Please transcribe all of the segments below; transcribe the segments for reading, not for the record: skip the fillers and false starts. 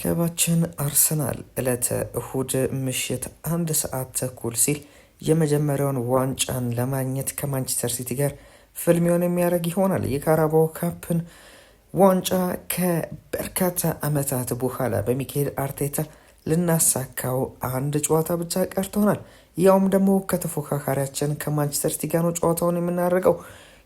ክለባችን አርሰናል ዕለተ እሁድ ምሽት 1 ሰዓት ተኩል ሲል የመጀመሪያውን ዋንጫን ለማግኘት ከማንቸስተር ሲቲ ጋር ፍልሚያውን የሚያደርግ ይሆናል። የካራባኦ ካፕን ዋንጫ ከበርካታ ዓመታት በኋላ በሚካኤል አርቴታ ልናሳካው አንድ ጨዋታ ብቻ ቀርቶናል። ያውም ደግሞ ከተፎካካሪያችን ከማንቸስተር ሲቲ ጋር ነው ጨዋታውን የምናደርገው።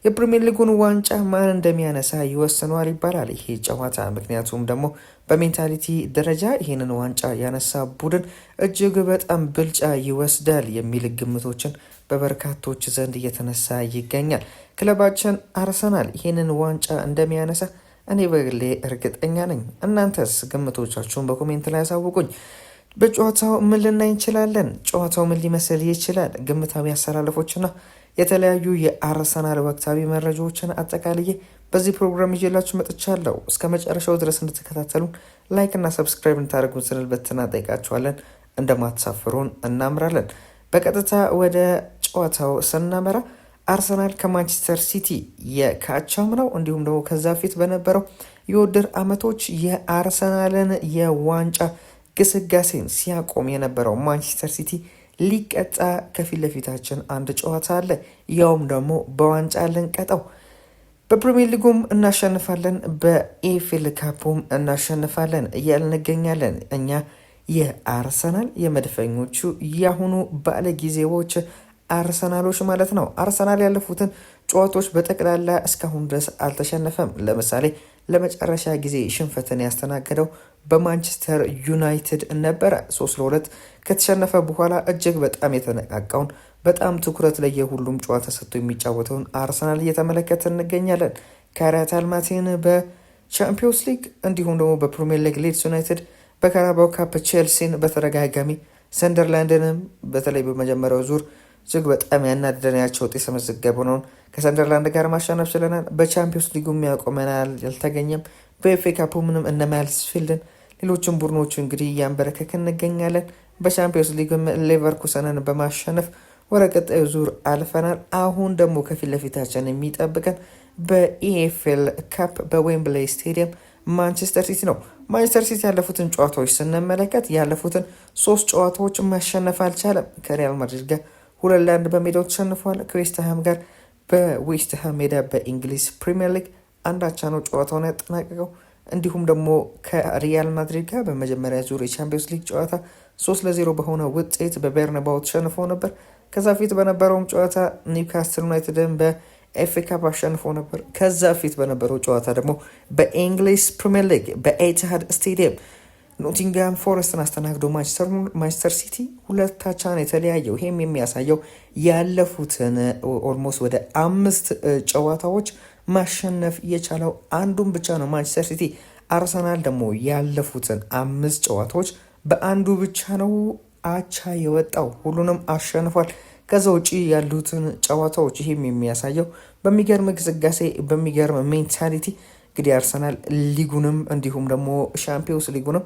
የፕሪሚየር ሊጉን ዋንጫ ማን እንደሚያነሳ ይወስነዋል ይባላል ይሄ ጨዋታ። ምክንያቱም ደግሞ በሜንታሊቲ ደረጃ ይህንን ዋንጫ ያነሳ ቡድን እጅግ በጣም ብልጫ ይወስዳል የሚል ግምቶችን በበርካቶች ዘንድ እየተነሳ ይገኛል። ክለባችን አርሰናል ይህንን ዋንጫ እንደሚያነሳ እኔ በግሌ እርግጠኛ ነኝ። እናንተስ ግምቶቻችሁን በኮሜንት ላይ ያሳውቁኝ። በጨዋታው ምን ልናይ እንችላለን? ጨዋታው ምን ሊመስል ይችላል? ግምታዊ አሰላለፎችና የተለያዩ የአርሰናል ወቅታዊ መረጃዎችን አጠቃልዬ በዚህ ፕሮግራም ይዤላችሁ መጥቻለሁ። እስከ መጨረሻው ድረስ እንድትከታተሉን ላይክ እና ሰብስክራይብ እንታደርጉን ስንል በትህትና ጠይቃችኋለን። እንደማትሳፍሩን እናምራለን። በቀጥታ ወደ ጨዋታው ስናመራ አርሰናል ከማንቸስተር ሲቲ የካቻምናው እንዲሁም ደግሞ ከዛ ፊት በነበረው የውድድር ዓመቶች የአርሰናልን የዋንጫ ግስጋሴን ሲያቆም የነበረው ማንቸስተር ሲቲ ሊቀጣ ከፊት ለፊታችን አንድ ጨዋታ አለ። ያውም ደግሞ በዋንጫ ልንቀጣው። በፕሪሚየር ሊጉም እናሸንፋለን፣ በኤፍኤል ካፑም እናሸንፋለን እያልን እንገኛለን። እኛ የአርሰናል የመድፈኞቹ ያሁኑ ባለጊዜዎች አርሰናሎች ማለት ነው። አርሰናል ያለፉትን ጨዋታዎች በጠቅላላ እስካሁን ድረስ አልተሸነፈም። ለምሳሌ ለመጨረሻ ጊዜ ሽንፈትን ያስተናገደው በማንቸስተር ዩናይትድ ነበረ 3-2 ከተሸነፈ በኋላ እጅግ በጣም የተነቃቃውን በጣም ትኩረት ላይ የሁሉም ጨዋታ ሰጥቶ የሚጫወተውን አርሰናል እየተመለከተ እንገኛለን። ካሪያት አልማቲን በቻምፒዮንስ ሊግ እንዲሁም ደግሞ በፕሪሚየር ሊግ ሊድስ ዩናይትድ፣ በካራባኦ ካፕ ቼልሲን በተደጋጋሚ ሰንደርላንድንም በተለይ በመጀመሪያው ዙር እጅግ በጣም ያናደደናቸው ውጤት የተመዘገበውን ከሰንደርላንድ ጋር ማሸነፍ ችለናል። በቻምፒዮንስ ሊጉ የሚያቆመናል ያልተገኘም። በኤፍኤ ካፑ ምንም እነ ማይልስፊልድን ሌሎችን ቡድኖቹ እንግዲህ እያንበረከክ እንገኛለን። በቻምፒዮንስ ሊግም ሌቨርኩሰንን በማሸነፍ ወደ ቀጣዩ ዙር አልፈናል። አሁን ደግሞ ከፊት ለፊታችን የሚጠብቀን በኢኤፍኤል ካፕ በዌምብሌይ ስቴዲየም ማንቸስተር ሲቲ ነው። ማንቸስተር ሲቲ ያለፉትን ጨዋታዎች ስንመለከት ያለፉትን 3 ጨዋታዎች ማሸነፍ አልቻለም። ከሪያል ማድሪድ ጋር 2-1 በሜዳው ተሸንፏል። ከዌስትሃም ጋር በዌስትሃም ሜዳ በእንግሊዝ ፕሪሚየር ሊግ አንዳቻ ነው ጨዋታውን ያጠናቀቀው። እንዲሁም ደግሞ ከሪያል ማድሪድ ጋር በመጀመሪያ ዙር የቻምፒዮንስ ሊግ ጨዋታ 3-0 በሆነ ውጤት በቤርናባው ተሸንፎ ነበር። ከዛ ፊት በነበረውም ጨዋታ ኒውካስትል ዩናይትድን በኤፍኤ ካፕ አሸንፎ ነበር። ከዛ ፊት በነበረው ጨዋታ ደግሞ በእንግሊዝ ፕሪሚየር ሊግ በኤቲሃድ ስቴዲየም ኖቲንግሃም ፎረስትን አስተናግዶ ማንቸስተር ሲቲ 2-2 ነው የተለያየው። ይህም የሚያሳየው ያለፉትን ኦልሞስት ወደ 5 ጨዋታዎች ማሸነፍ የቻለው አንዱን ብቻ ነው ማንቸስተር ሲቲ። አርሰናል ደግሞ ያለፉትን 5 ጨዋታዎች በአንዱ ብቻ ነው አቻ የወጣው፣ ሁሉንም አሸንፏል። ከዛ ውጪ ያሉትን ጨዋታዎች ይህም የሚያሳየው በሚገርም ግስጋሴ በሚገርም ሜንታሊቲ እንግዲህ አርሰናል ሊጉንም እንዲሁም ደግሞ ሻምፒዮንስ ሊጉንም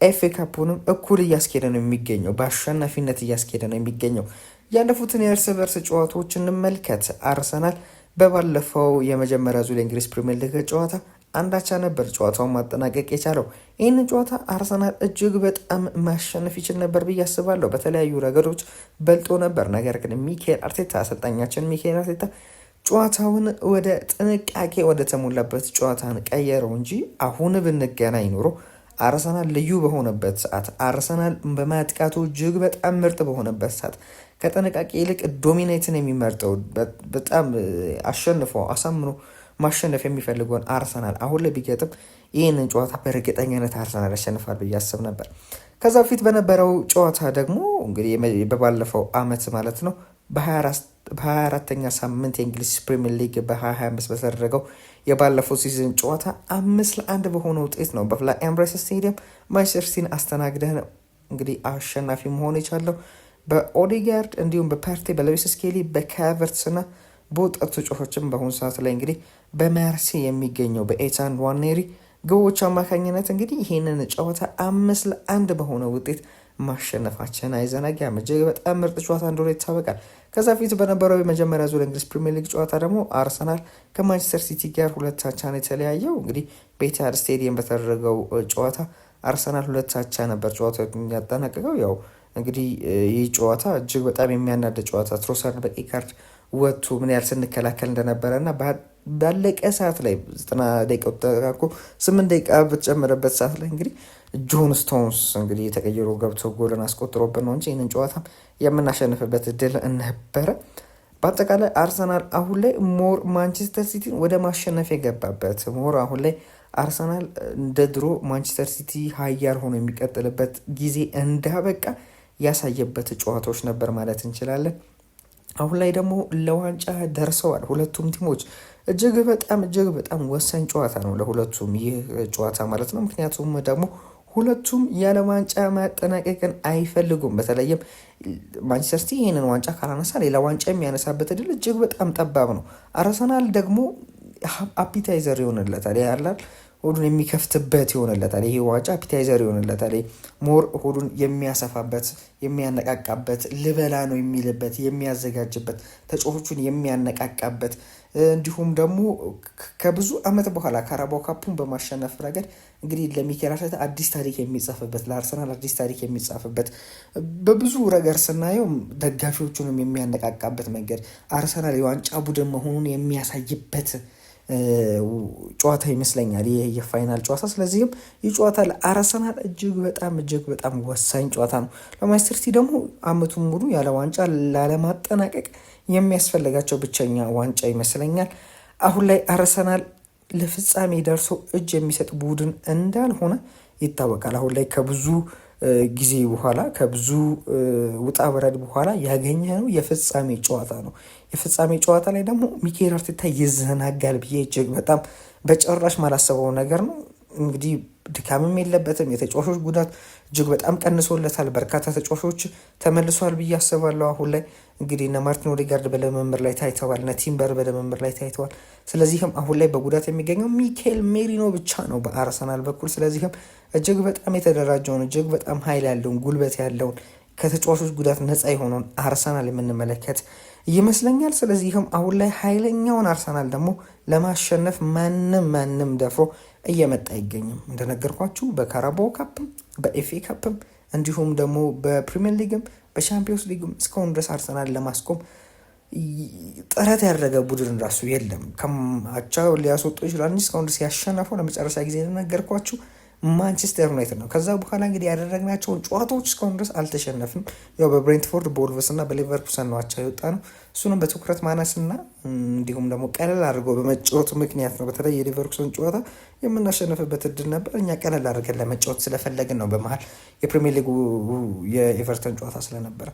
ኤፍኤ ካፑንም እኩል እያስኬደ ነው የሚገኘው፣ በአሸናፊነት እያስኬደ ነው የሚገኘው። ያለፉትን የእርስ በርስ ጨዋታዎች እንመልከት። አርሰናል በባለፈው የመጀመሪያ ዙር የእንግሊዝ ፕሪሚየር ሊግ ጨዋታ አንዳቻ ነበር ጨዋታውን ማጠናቀቅ የቻለው። ይህንን ጨዋታ አርሰናል እጅግ በጣም ማሸነፍ ይችል ነበር ብዬ አስባለሁ። በተለያዩ ረገዶች በልጦ ነበር። ነገር ግን ሚካኤል አርቴታ አሰልጣኛችን ሚካኤል አርቴታ ጨዋታውን ወደ ጥንቃቄ ወደ ተሞላበት ጨዋታን ቀየረው እንጂ አሁን ብንገናኝ ኖሮ አርሰናል ልዩ በሆነበት ሰዓት፣ አርሰናል በማጥቃቱ እጅግ በጣም ምርጥ በሆነበት ሰዓት ከጥንቃቄ ይልቅ ዶሚኔትን የሚመርጠው በጣም አሸንፎ አሳምኖ ማሸነፍ የሚፈልገውን አርሰናል አሁን ላይ ቢገጥም ይህንን ጨዋታ በእርግጠኛነት አርሰናል ያሸንፋል ብዬ አስብ ነበር። ከዛ በፊት በነበረው ጨዋታ ደግሞ እንግዲህ በባለፈው ዓመት ማለት ነው በ24ኛ ሳምንት የእንግሊዝ ፕሪሚየር ሊግ በ2025 በተደረገው የባለፈው ሲዝን ጨዋታ 5-1 በሆነ ውጤት ነው በፍላይ ኤምሬትስ ስቴዲየም ማንቸስተር ሲቲን አስተናግደህ ነው እንግዲህ አሸናፊ መሆን የቻለው። በኦዴጋርድ እንዲሁም በፓርቴ በሉዊስ ስኬሊ በካቨርትስ እና በወጣቱ ተጫዋቾችም በአሁኑ ሰዓት ላይ እንግዲህ በማርሴ የሚገኘው በኤታን ዋኔሪ ግቦች አማካኝነት እንግዲህ ይህንን ጨዋታ 5-1 በሆነ ውጤት ማሸነፋችን አይዘነጋም። እጅግ በጣም ምርጥ ጨዋታ እንደሆነ ይታወቃል። ከዛ ፊት በነበረው የመጀመሪያ ዙር እንግሊዝ ፕሪሚየር ሊግ ጨዋታ ደግሞ አርሰናል ከማንቸስተር ሲቲ ጋር 2-2 የተለያየው እንግዲህ በኢቲሃድ ስቴዲየም በተደረገው ጨዋታ አርሰናል 2-2 ነበር ጨዋታው ያጠናቀቀው። ያው እንግዲህ ይህ ጨዋታ እጅግ በጣም የሚያናደ ጨዋታ ትሮሳርድ በቀይ ካርድ ወጥቶ ምን ያህል ስንከላከል እንደነበረ እና ባለቀ ሰዓት ላይ 90 ደቂቃ ተጠቃቆ 8 ደቂቃ በተጨመረበት ሰዓት ላይ እንግዲህ ጆን ስቶንስ እንግዲህ የተቀየሩ ገብቶ ጎልን አስቆጥሮብን ነው እንጂ ይህንን ጨዋታ የምናሸንፍበት እድል ነበረ። በአጠቃላይ አርሰናል አሁን ላይ ሞር ማንቸስተር ሲቲን ወደ ማሸነፍ የገባበት ሞር አሁን ላይ አርሰናል እንደ ድሮ ማንቸስተር ሲቲ ሀያል ሆኖ የሚቀጥልበት ጊዜ እንዳበቃ ያሳየበት ጨዋታዎች ነበር ማለት እንችላለን። አሁን ላይ ደግሞ ለዋንጫ ደርሰዋል ሁለቱም ቲሞች። እጅግ በጣም ወሳኝ ጨዋታ ነው ለሁለቱም ይህ ጨዋታ ማለት ነው። ምክንያቱም ደግሞ ሁለቱም ያለ ዋንጫ ማጠናቀቅን አይፈልጉም። በተለይም ማንቸስተር ሲቲ ይህንን ዋንጫ ካላነሳ ሌላ ዋንጫ የሚያነሳበት እድል እጅግ በጣም ጠባብ ነው። አርሰናል ደግሞ አፒታይዘር ይሆንለታል ያላል ሆዱን የሚከፍትበት ይሆንለታል። ይሄ ዋንጫ አፒታይዘር ይሆንለታል። ሞር ሆዱን የሚያሰፋበት የሚያነቃቃበት ልበላ ነው የሚልበት የሚያዘጋጅበት ተጫዋቾቹን የሚያነቃቃበት እንዲሁም ደግሞ ከብዙ ዓመት በኋላ ካራባኦ ካፑን በማሸነፍ ረገድ እንግዲህ ለሚኬል አርቴታ አዲስ ታሪክ የሚጻፍበት ለአርሰናል አዲስ ታሪክ የሚጻፍበት በብዙ ረገድ ስናየው ደጋፊዎቹንም የሚያነቃቃበት መንገድ አርሰናል የዋንጫ ቡድን መሆኑን የሚያሳይበት ጨዋታ ይመስለኛል ይህ የፋይናል ጨዋታ። ስለዚህም ይህ ጨዋታ ለአርሰናል እጅግ በጣም ወሳኝ ጨዋታ ነው። ለማንቸስተር ሲቲ ደግሞ አመቱን ሙሉ ያለ ዋንጫ ላለማጠናቀቅ የሚያስፈልጋቸው ብቸኛ ዋንጫ ይመስለኛል። አሁን ላይ አርሰናል ለፍጻሜ ደርሶ እጅ የሚሰጥ ቡድን እንዳልሆነ ይታወቃል። አሁን ላይ ከብዙ ጊዜ በኋላ ከብዙ ውጣ በረድ በኋላ ያገኘነው የፍጻሜ ጨዋታ ነው። የፍጻሜ ጨዋታ ላይ ደግሞ ሚኬል አርቴታ ይዘናጋል ብዬ እጅግ በጣም በጭራሽ ማላሰበው ነገር ነው። እንግዲህ ድካምም የለበትም። የተጫዋቾች ጉዳት እጅግ በጣም ቀንሶለታል። በርካታ ተጫዋቾች ተመልሷል ብዬ አስባለሁ። አሁን ላይ እንግዲህ እነ ማርቲን ኦዴጋርድ በልምምድ ላይ ታይተዋል፣ እነ ቲምበር በልምምድ ላይ ታይተዋል። ስለዚህም አሁን ላይ በጉዳት የሚገኘው ሚኬል ሜሪኖ ብቻ ነው በአርሰናል በኩል። ስለዚህም እጅግ በጣም የተደራጀውን እጅግ በጣም ኃይል ያለውን ጉልበት ያለውን ከተጫዋቾች ጉዳት ነፃ የሆነውን አርሰናል የምንመለከት ይመስለኛል። ስለዚህም አሁን ላይ ኃይለኛውን አርሰናል ደግሞ ለማሸነፍ ማንም ደፍሮ እየመጣ አይገኝም። እንደነገርኳችሁ በካራባኦ ካፕም በኤፍኤ ካፕም እንዲሁም ደግሞ በፕሪሚየር ሊግም በቻምፒዮንስ ሊግም እስካሁን ድረስ አርሰናል ለማስቆም ጥረት ያደረገ ቡድን ራሱ የለም። ከአቻ ሊያስወጡ ይችላል እንጂ እስካሁን ድረስ ያሸነፈው ለመጨረሻ ጊዜ እንደነገርኳችሁ ማንቸስተር ዩናይትድ ነው። ከዛ በኋላ እንግዲህ ያደረግናቸውን ጨዋታዎች እስካሁን ድረስ አልተሸነፍም። ያው በብሬንትፎርድ በወልቭስ እና በሊቨርፑል ነው አቻ የወጣ ነው። እሱንም በትኩረት ማነስና እንዲሁም ደግሞ ቀለል አድርገው በመጫወቱ ምክንያት ነው። በተለይ የሊቨርፑልን ጨዋታ የምናሸነፍበት እድል ነበር። እኛ ቀለል አድርገን ለመጫወት ስለፈለግን ነው። በመሀል የፕሪሚየር ሊጉ የኤቨርተን ጨዋታ ስለነበረ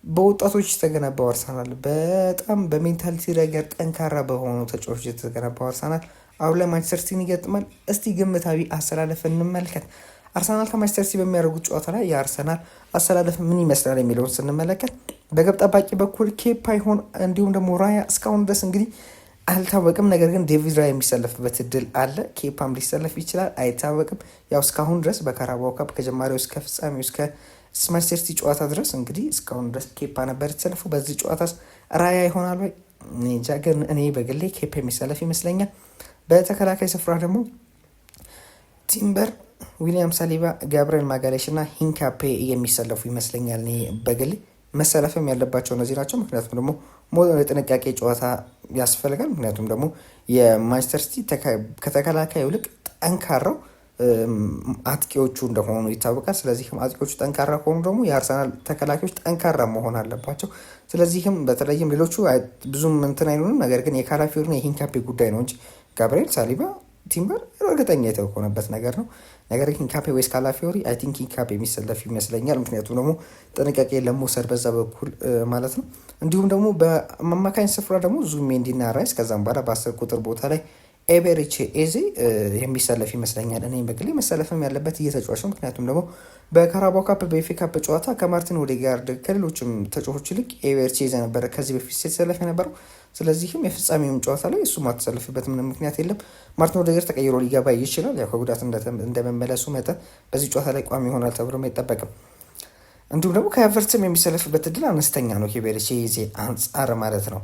በወጣቶች የተገነባው አርሰናል በጣም በሜንታሊቲ ረገድ ጠንካራ በሆኑ ተጫዋቾች የተገነባው አርሰናል አሁን ላይ ማንቸስተር ሲቲን ይገጥማል። እስቲ ግምታዊ አሰላለፍ እንመልከት። አርሰናል ከማንቸስተር ሲቲ በሚያደርጉት ጨዋታ ላይ የአርሰናል አሰላለፍ ምን ይመስላል የሚለውን ስንመለከት በግብ ጠባቂ በኩል ኬፓ ይሆን እንዲሁም ደግሞ ራያ እስካሁን ድረስ እንግዲህ አልታወቅም። ነገር ግን ዴቪድ ራያ የሚሰለፍበት እድል አለ። ኬፓም ሊሰለፍ ይችላል፣ አይታወቅም። ያው እስካሁን ድረስ በካራባኦ ካፕ ከጀማሪው እስከ ፍጻሜው እስከ ማንቸስተር ሲቲ ጨዋታ ድረስ እንግዲህ እስካሁን ድረስ ኬፓ ነበር የተሰለፈው። በዚህ ጨዋታ ራያ ይሆናል ወይ? ግን እኔ በግሌ ኬፓ የሚሰለፍ ይመስለኛል። በተከላካይ ስፍራ ደግሞ ቲምበር፣ ዊሊያም ሳሊባ፣ ጋብሪኤል ማጋሌሽ እና ሂንካፔ የሚሰለፉ ይመስለኛል። እኔ በግሌ መሰለፍም ያለባቸው እነዚህ ናቸው። ምክንያቱም ደግሞ የጥንቃቄ ጨዋታ ያስፈልጋል። ምክንያቱም ደግሞ የማንቸስተር ሲቲ ከተከላካይ ይልቅ ጠንካራው አጥቂዎቹ እንደሆኑ ይታወቃል። ስለዚህም አጥቂዎቹ ጠንካራ ከሆኑ ደግሞ የአርሰናል ተከላካዮች ጠንካራ መሆን አለባቸው። ስለዚህም በተለይም ሌሎቹ ብዙም እንትን አይሉንም። ነገር ግን የካላፊዮሪና የሂንካፔ ጉዳይ ነው እንጂ ጋብሪኤል ሳሊባ፣ ቲምበር እርግጠኛ የተኮነበት ነገር ነው። ነገር ግን ሂንካፔ ወይስ ካላፊዮሪ? አይ ቲንክ ሂንካፔ የሚሰለፍ ይመስለኛል። ምክንያቱም ደግሞ ጥንቃቄ ለመውሰድ በዛ በኩል ማለት ነው። እንዲሁም ደግሞ በአማካኝ ስፍራ ደግሞ ዙቢሜንዲና ራይስ ከዛም በኋላ በ10 ቁጥር ቦታ ላይ ኤቤሬቺ ኤዜ የሚሰለፍ ይመስለኛል። እኔ በግሌ መሰለፍም ያለበት እየተጫዋች ነው። ምክንያቱም ደግሞ በካራባኦ ካፕ በኤፍኤ ካፕ ጨዋታ ከማርቲን ኦዴጋርድ ከሌሎችም ተጫዋቾች ይልቅ ኤቤሬቺ ኤዜ ነበረ ከዚህ በፊት ሲሰለፍ የነበረው። ስለዚህም የፍጻሜውም ጨዋታ ላይ እሱ ማተሰለፍበት ምንም ምክንያት የለም። ማርቲን ኦዴጋርድ ተቀይሮ ሊገባ ይችላል። ያው ከጉዳት እንደመመለሱ መጠን በዚህ ጨዋታ ላይ ቋሚ ይሆናል ተብሎ አይጠበቅም። እንዲሁም ደግሞ ከኤቨርተን የሚሰለፍበት እድል አነስተኛ ነው ከኤቤሬቺ ኤዜ አንጻር ማለት ነው።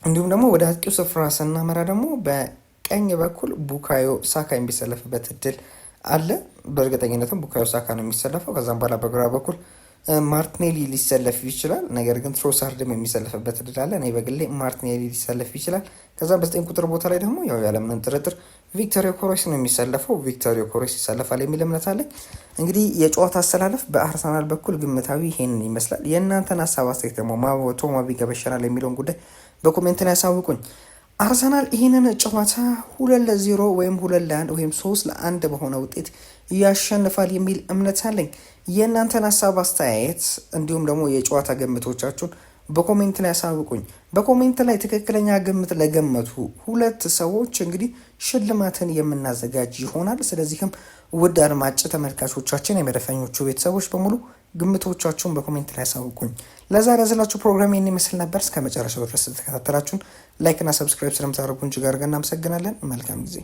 እንዲሁም ደግሞ ወደ አጥቂው ስፍራ ስናመራ ደግሞ ቀኝ በኩል ቡካዮ ሳካ የሚሰለፍበት እድል አለ። በእርግጠኝነትም ቡካዮ ሳካ ነው የሚሰለፈው። ከዛም በኋላ በግራ በኩል ማርቲኔሊ ሊሰለፍ ይችላል። ነገር ግን ትሮሳርድም የሚሰለፍበት እድል አለ። እኔ በግሌ ማርቲኔሊ ሊሰለፍ ይችላል። ከዛም በ9 ቁጥር ቦታ ላይ ደግሞ ያው ያለምንም ጥርጥር ቪክቶር ዮኬሬስ ነው የሚሰለፈው። ቪክቶር ዮኬሬስ ይሰለፋል የሚል እምነት አለኝ። እንግዲህ የጨዋታ አሰላለፍ በአርሰናል በኩል ግምታዊ ይሄንን ይመስላል። የእናንተን ሀሳብ አስተያየት ደግሞ ቶማ ቢገበሸናል የሚለውን ጉዳይ በኮሜንት ላይ ያሳውቁኝ። አርሰናል ይህንን ጨዋታ 2-0 ወይም 2-1 ወይም 3-1 በሆነ ውጤት ያሸንፋል የሚል እምነት አለኝ። የእናንተን ሀሳብ አስተያየት እንዲሁም ደግሞ የጨዋታ ግምቶቻችሁን በኮሜንት ላይ ያሳውቁኝ። በኮሜንት ላይ ትክክለኛ ግምት ለገመቱ 2 ሰዎች እንግዲህ ሽልማትን የምናዘጋጅ ይሆናል። ስለዚህም ውድ አድማጭ ተመልካቾቻችን፣ የመድፈኞቹ ቤተሰቦች በሙሉ ግምቶቻችሁን በኮሜንት ላይ ያሳውቁኝ። ለዛሬ ያዘላችሁ ፕሮግራም ይህን ይመስል ነበር። እስከ መጨረሻው ድረስ ተከታተላችሁን ላይክና ሰብስክራይብ ስለምታደርጉን እጅግ አድርገን እናመሰግናለን። መልካም ጊዜ